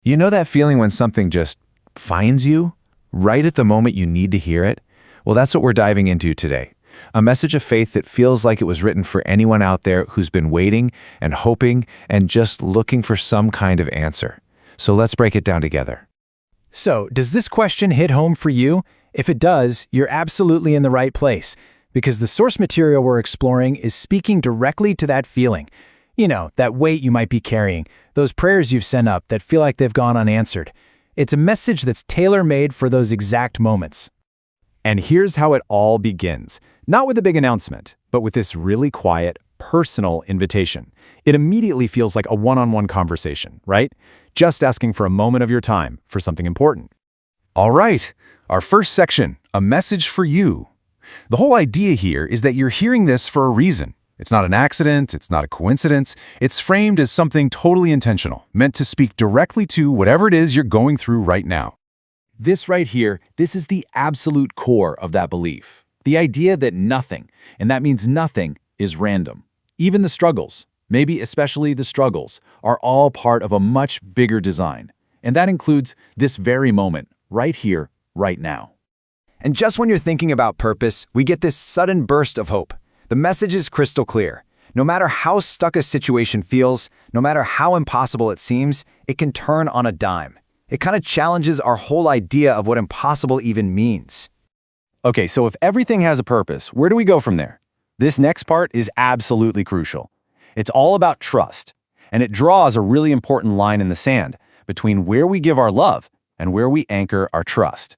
You know that feeling when something just finds you right at the moment you need to hear it? Well, that's what we're diving into today. A message of faith that feels like it was written for anyone out there who's been waiting and hoping and just looking for some kind of answer. So let's break it down together. So, does this question hit home for you? If it does, you're absolutely in the right place, because the source material we're exploring is speaking directly to that feeling. You know, that weight you might be carrying, those prayers you've sent up that feel like they've gone unanswered. It's a message that's tailor-made for those exact moments. And here's how it all begins. Not with a big announcement, but with this really quiet, personal invitation. It immediately feels like a one-on-one conversation, right? Just asking for a moment of your time for something important. All right, our first section, a message for you. The whole idea here is that you're hearing this for a reason. It's not an accident, it's not a coincidence. It's framed as something totally intentional, meant to speak directly to whatever it is you're going through right now. This right here, this is the absolute core of that belief. The idea that nothing, and that means nothing, is random. Even the struggles, maybe especially the struggles, are all part of a much bigger design. And that includes this very moment, right here, right now. And just when you're thinking about purpose, we get this sudden burst of hope. The message is crystal clear. No matter how stuck a situation feels, no matter how impossible it seems, it can turn on a dime. It kind of challenges our whole idea of what impossible even means. Okay, so if everything has a purpose, where do we go from there? This next part is absolutely crucial. It's all about trust, and it draws a really important line in the sand between where we give our love and where we anchor our trust.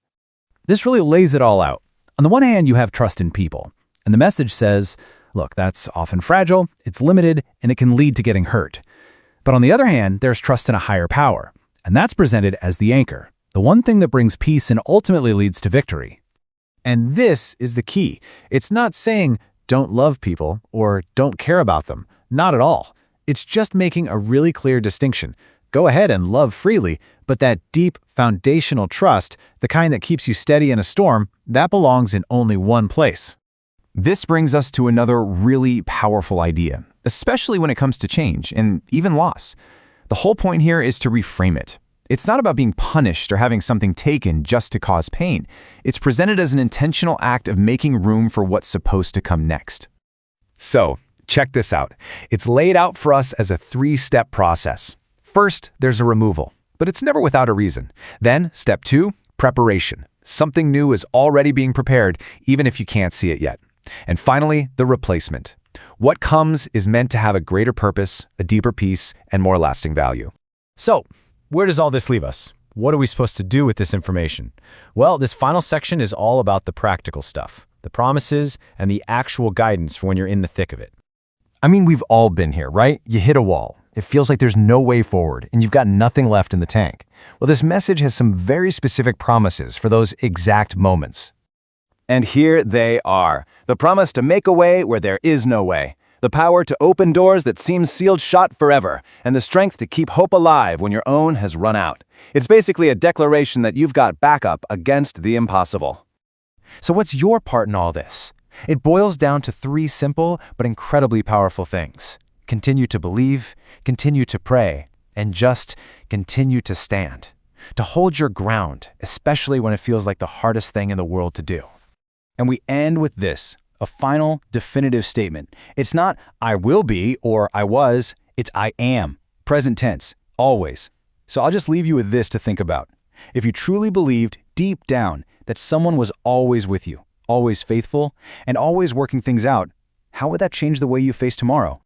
This really lays it all out. On the one hand, you have trust in people, and the message says, look, that's often fragile, it's limited, and it can lead to getting hurt. But on the other hand, there's trust in a higher power, and that's presented as the anchor, the one thing that brings peace and ultimately leads to victory. And this is the key. It's not saying don't love people or don't care about them. Not at all. It's just making a really clear distinction. Go ahead and love freely, but that deep, foundational trust, the kind that keeps you steady in a storm, that belongs in only one place. This brings us to another really powerful idea, especially when it comes to change and even loss. The whole point here is to reframe it. It's not about being punished or having something taken just to cause pain. It's presented as an intentional act of making room for what's supposed to come next. So, check this out. It's laid out for us as a three-step process. First, there's a removal, but it's never without a reason. Then, step 2, preparation. Something new is already being prepared, even if you can't see it yet. And finally, the replacement. What comes is meant to have a greater purpose, a deeper peace, and more lasting value. So, where does all this leave us? What are we supposed to do with this information? Well, this final section is all about the practical stuff, the promises, and the actual guidance for when you're in the thick of it. I mean, we've all been here, right? You hit a wall. It feels like there's no way forward, and you've got nothing left in the tank. Well, this message has some very specific promises for those exact moments. And here they are. The promise to make a way where there is no way. The power to open doors that seem sealed shut forever, and the strength to keep hope alive when your own has run out. It's basically a declaration that you've got backup against the impossible. So what's your part in all this? It boils down to 3 simple but incredibly powerful things. Continue to believe, continue to pray, and just continue to stand. To hold your ground, especially when it feels like the hardest thing in the world to do. And we end with this. A final, definitive statement. It's not, I will be, or I was, it's I am. Present tense, always. So I'll just leave you with this to think about. If you truly believed, deep down, that someone was always with you, always faithful, and always working things out, how would that change the way you face tomorrow?